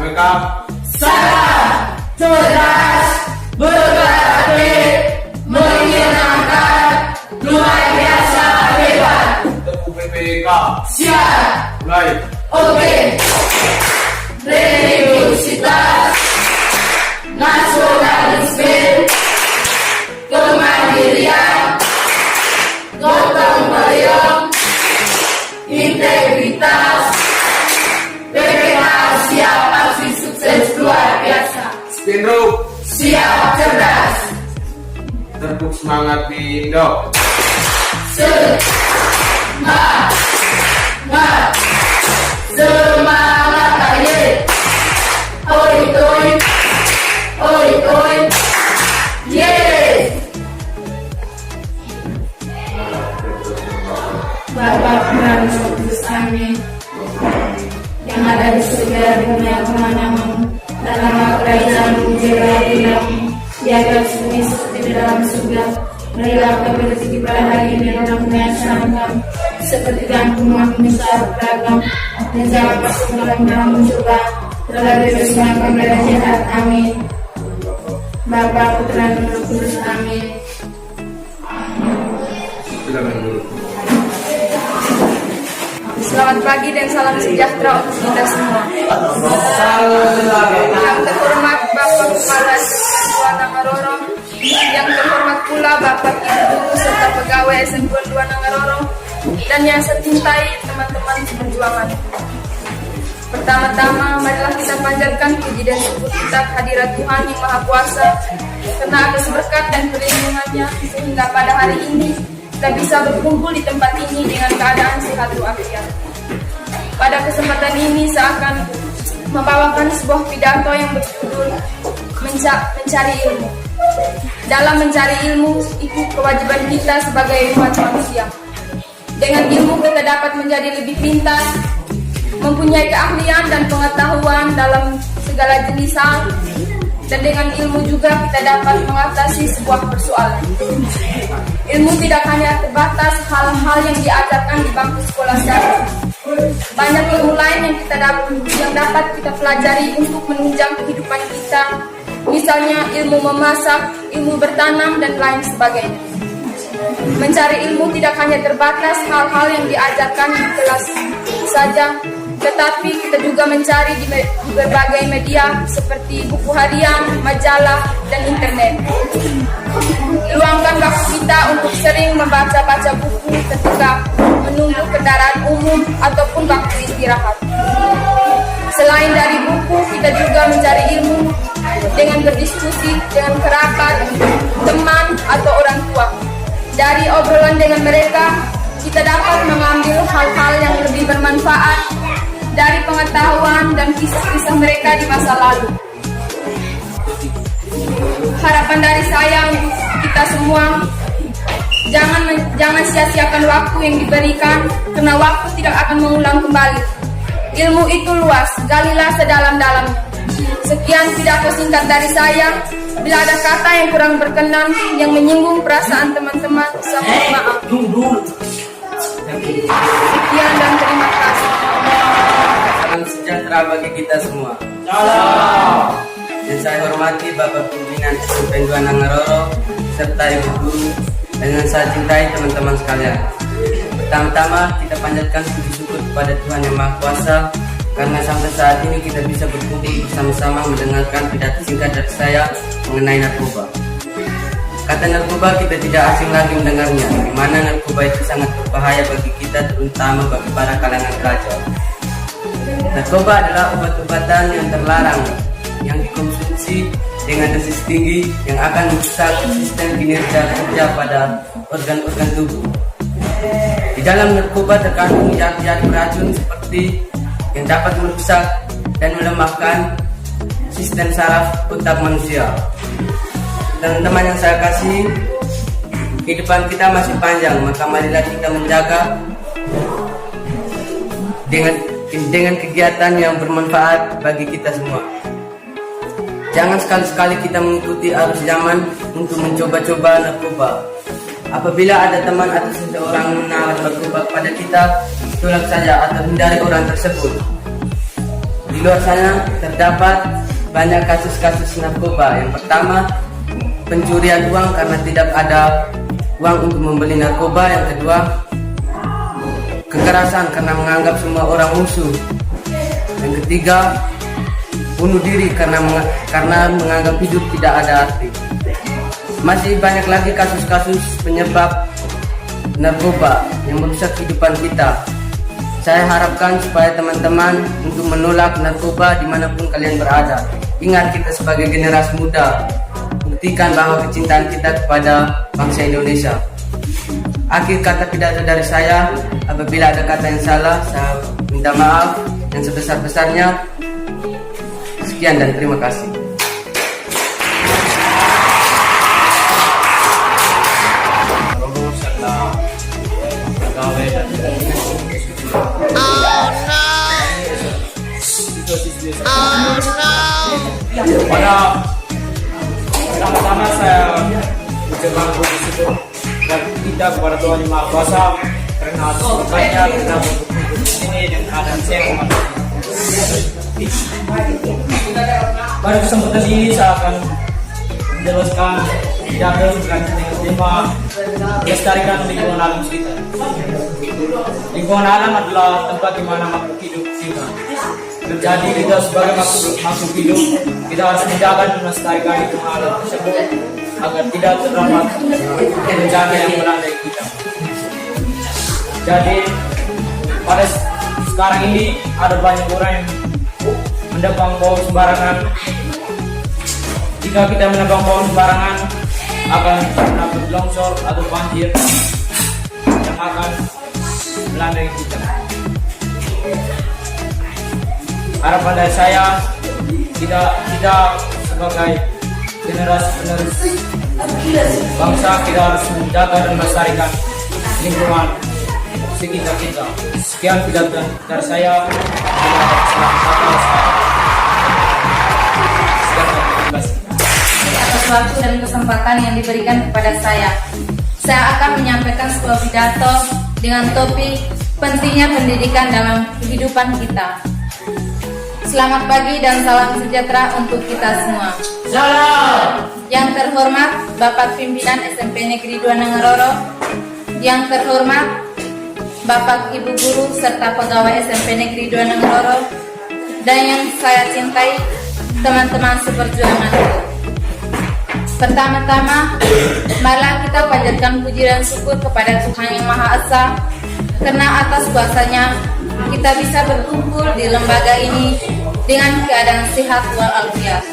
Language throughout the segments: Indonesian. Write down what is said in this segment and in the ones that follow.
mereka Salah, cerdas, berarti, menyenangkan, luar biasa hebat. Teguh PPK. Siap, Mulai. oke. Religiositas, nasionalisme, kemandirian, gotong royong, integritas. PPK siap aksi sukses luar biasa. Spinruk. Siap cerdas. Terpuk semangat di Indo. Semangat aja. Oi oi, oi oi, yes. Bapak dan Kudus Amin yang ada di segala dunia kemana-mana dalam kerajaan menjaga bilang di atas bumi seperti di dalam surga. Marilah kami rezeki pada hari ini dalam yang seragam seperti gantung besar beragam dan jangan masuk dalam mencoba telah diberikan kepada jahat. Amin. Bapa, Putra dan Roh Kudus. Amin. Silakan dulu. Selamat pagi dan salam sejahtera untuk kita semua. Yang terhormat Bapak Kepala Dua Nangaroro, yang terhormat pula Bapak Ibu Guru serta pegawai SMK 2 Nangaroro, dan yang saya cintai teman-teman seperjuangan. Pertama-tama, marilah kita panjatkan puji dan syukur kita kehadirat Tuhan yang Maha Kuasa, karena atas berkat dan perlindungannya sehingga pada hari ini kita bisa berkumpul di tempat ini dengan keadaan sehat walafiat. Pada kesempatan ini saya akan membawakan sebuah pidato yang berjudul Mencari Ilmu. Dalam mencari ilmu, itu kewajiban kita sebagai umat manusia. Dengan ilmu kita dapat menjadi lebih pintar, mempunyai keahlian dan pengetahuan dalam segala jenis hal, dan dengan ilmu juga kita dapat mengatasi sebuah persoalan. Ilmu tidak hanya terbatas hal-hal yang diajarkan di bangku sekolah saja. Banyak ilmu lain yang dapat kita pelajari untuk menunjang kehidupan kita. Misalnya ilmu memasak, ilmu bertanam, dan lain sebagainya. Mencari ilmu tidak hanya terbatas hal-hal yang diajarkan di kelas saja, tetapi kita juga mencari di berbagai media seperti buku harian, majalah, dan internet. Luangkan waktu kita untuk sering membaca-baca buku ketika menunggu kendaraan umum ataupun waktu istirahat. Selain dari buku, kita juga mencari ilmu dengan berdiskusi dengan kerabat, teman, atau orang tua. Dari obrolan dengan mereka, kita dapat mengambil hal-hal yang lebih bermanfaat dari pengetahuan dan kisah-kisah mereka di masa lalu. Harapan dari saya untuk kita semua, jangan sia-siakan waktu yang diberikan, karena waktu tidak akan mengulang kembali. Ilmu itu luas, galilah sedalam-dalamnya. Sekian pidato singkat dari saya. Bila ada kata yang kurang berkenan, yang menyinggung perasaan teman-teman, saya mohon maaf. Sekian dan terima kasih. Salam sejahtera bagi kita semua. Dan saya hormati Bapak Pimpinan SMP 2 Nangaroro serta Ibu Guru, dan yang saya cintai teman-teman sekalian. Pertama-tama kita panjatkan puji syukur kepada Tuhan Yang Maha Kuasa, karena sampai saat ini kita bisa berkumpul bersama-sama mendengarkan pidato singkat dari saya mengenai narkoba. Kata narkoba kita tidak asing lagi mendengarnya, di mana narkoba itu sangat berbahaya bagi kita, terutama bagi para kalangan pelajar. Narkoba adalah obat-obatan yang terlarang yang dikonsumsi dengan dosis tinggi yang akan merusak sistem kinerja kerja pada organ-organ tubuh. Di dalam narkoba terkandung zat-zat beracun seperti yang dapat merusak dan melemahkan sistem saraf otak manusia. Teman-teman yang saya kasih, kehidupan kita masih panjang, maka marilah kita menjaga dengan kegiatan yang bermanfaat bagi kita semua. Jangan sekali-sekali kita mengikuti arus zaman untuk mencoba-coba narkoba. Apabila ada teman atau seseorang menawar narkoba kepada kita, tolak saja atau hindari orang tersebut. di luar sana terdapat banyak kasus-kasus narkoba. Yang pertama, pencurian uang karena tidak ada uang untuk membeli narkoba. Yang kedua, kekerasan karena menganggap semua orang musuh. Yang ketiga, bunuh diri karena menganggap hidup tidak ada arti. Masih banyak lagi kasus-kasus penyebab narkoba yang merusak kehidupan kita. Saya harapkan supaya teman-teman untuk menolak narkoba dimanapun kalian berada. Ingat, kita sebagai generasi muda, buktikan bahwa kecintaan kita kepada bangsa Indonesia. Akhir kata pidato dari saya, apabila ada kata yang salah, saya minta maaf yang sebesar-besarnya. Sekian dan terima kasih. Pertama-tama saya ucapkan puji syukur dan kita kepada Tuhan Yang Maha Kuasa karena banyak kita berkumpul di sini dengan keadaan sehat. Pada kesempatan ini saya akan menjelaskan pidato berkaitan dengan tema melestarikan lingkungan alam sekitar. Lingkungan alam adalah tempat di mana makhluk hidup tinggal. Jadi kita sebagai makhluk hidup, kita harus menjaga dan melestarikan lingkungan alam tersebut agar tidak terdapat bencana yang melandai kita. Jadi pada sekarang ini ada banyak orang yang menebang pohon sembarangan. Jika kita menebang pohon sembarangan, akan dapat longsor atau banjir yang akan melandai kita. Harapan dari saya, kita sebagai generasi penerus bangsa, kita harus menjaga dan melestarikan lingkungan sekitar kita. Sekian pidato dari saya. Atas waktu dan kesempatan yang diberikan kepada saya akan menyampaikan sebuah pidato dengan topik pentingnya pendidikan dalam kehidupan kita. Selamat pagi dan salam sejahtera untuk kita semua. Salam. Yang terhormat Bapak Pimpinan SMP Negeri 2 Nangaroro, yang terhormat Bapak Ibu Guru serta pegawai SMP Negeri 2 Nangaroro, dan yang saya cintai teman-teman seperjuangan. Pertama-tama, marilah kita panjatkan puji dan syukur kepada Tuhan Yang Maha Esa, karena atas kuasanya kita bisa berkumpul di lembaga ini dengan keadaan sehat walafiat.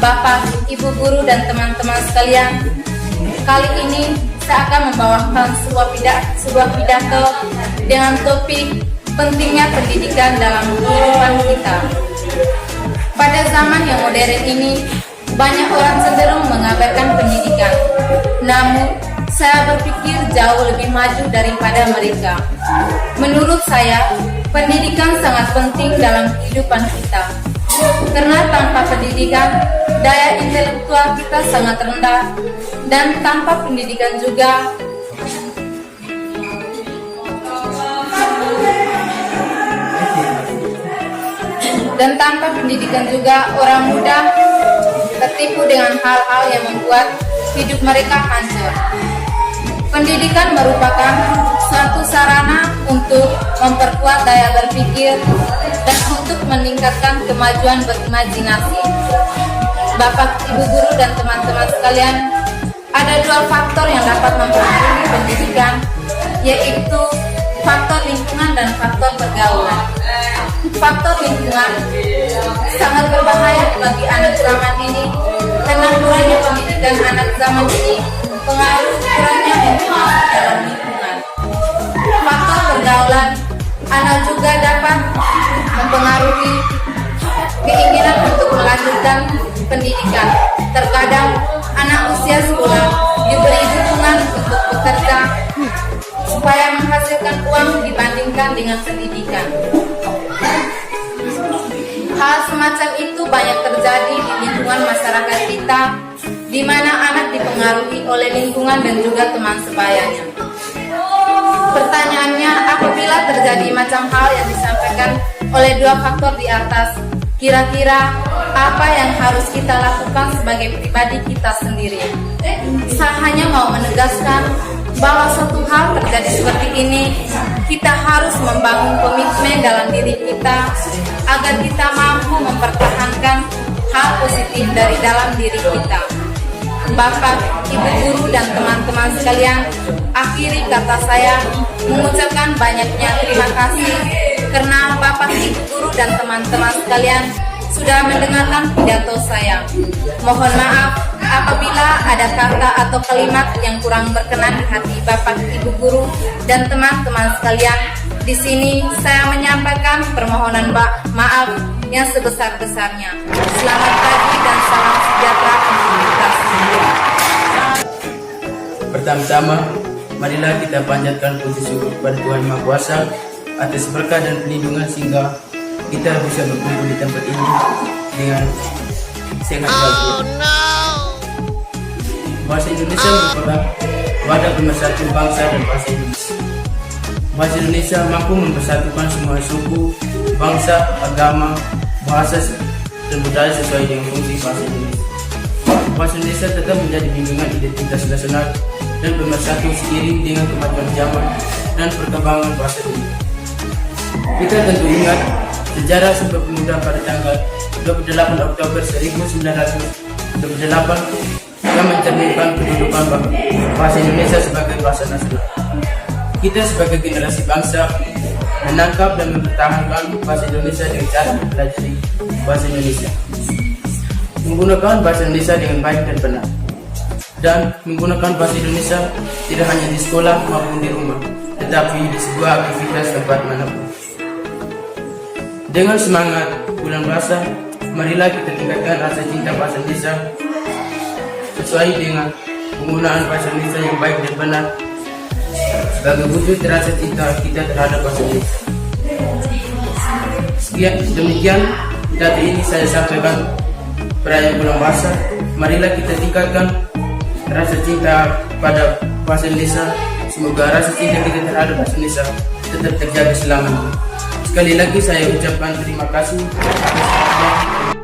Bapak, Ibu Guru, dan teman-teman sekalian, kali ini saya akan membawakan sebuah pidato dengan topik pentingnya pendidikan dalam kehidupan kita. Pada zaman yang modern ini, banyak orang cenderung mengabaikan pendidikan. Namun, saya berpikir jauh lebih maju daripada mereka. Menurut saya, pendidikan sangat penting dalam kehidupan kita. Karena tanpa pendidikan, daya intelektual kita sangat rendah, dan tanpa pendidikan juga orang mudah tertipu dengan hal-hal yang membuat hidup mereka hancur. Pendidikan merupakan suatu sarana untuk memperkuat daya berpikir dan untuk meningkatkan kemajuan berimajinasi. Bapak, Ibu Guru, dan teman-teman sekalian, ada dua faktor yang dapat mempengaruhi pendidikan, yaitu faktor lingkungan dan faktor pergaulan. Faktor lingkungan sangat berbahaya bagi anak zaman ini karena kurangnya pendidikan anak zaman ini pengaruh kurangnya informasi dalam lingkungan. Faktor pergaulan anak juga dapat mempengaruhi keinginan untuk melanjutkan pendidikan. Terkadang anak usia sekolah diberi dukungan untuk bekerja supaya menghasilkan uang dibandingkan dengan pendidikan. Hal semacam itu banyak terjadi di lingkungan masyarakat kita, di mana anak dipengaruhi oleh lingkungan dan juga teman sebayanya. Pertanyaannya, apabila terjadi macam hal yang disampaikan oleh dua faktor di atas. Kira-kira apa yang harus kita lakukan sebagai pribadi kita sendiri? Saya hanya mau menegaskan bahwa suatu hal terjadi seperti ini, kita harus membangun komitmen dalam diri kita agar kita mampu mempertahankan hal positif dari dalam diri kita. Bapak, Ibu guru dan teman-teman sekalian, akhiri kata saya mengucapkan banyaknya terima kasih karena Bapak, Ibu guru dan teman-teman sekalian sudah mendengarkan pidato saya. Mohon maaf apabila ada kata atau kalimat yang kurang berkenan di hati Bapak, Ibu guru dan teman-teman sekalian. Di sini saya menyampaikan permohonan maaf yang sebesar-besarnya. Selamat pagi dan salam sejahtera untuk kita semua. Pertama-tama, marilah kita panjatkan puji syukur kepada Tuhan Yang Maha Kuasa atas berkah dan perlindungan sehingga kita bisa berkumpul di tempat ini dengan sehat walafiat. Bahasa Indonesia merupakan wadah pemersatu bangsa dan bahasa Indonesia. Bahasa Indonesia mampu mempersatukan semua suku, bangsa, agama, bahasa, dan budaya sesuai dengan fungsi bahasa Indonesia. Bahasa Indonesia tetap menjadi bimbingan identitas nasional dan pemersatu seiring dengan kemajuan zaman dan perkembangan bahasa dunia. Kita tentu ingat sejarah Sumpah Pemuda pada tanggal 28 Oktober 1928 yang mencerminkan kedudukan bahasa Indonesia sebagai bahasa nasional. Kita sebagai generasi bangsa menangkap dan mempertahankan bahasa Indonesia dengan cara mempelajari bahasa Indonesia, menggunakan bahasa Indonesia dengan baik dan benar, dan menggunakan bahasa Indonesia tidak hanya di sekolah maupun di rumah, tetapi di sebuah aktivitas tempat manapun. Dengan semangat bulan bahasa, marilah kita tingkatkan rasa cinta bahasa Indonesia sesuai dengan penggunaan bahasa Indonesia yang baik dan benar sebagai wujud rasa cinta kita terhadap bahasa Indonesia. Demikian data ini saya sampaikan perayaan bulan bahasa. Marilah kita tingkatkan rasa cinta pada bahasa Indonesia. Semoga rasa cinta kita terhadap bahasa Indonesia tetap terjaga selamanya. Sekali lagi saya ucapkan terima kasih atas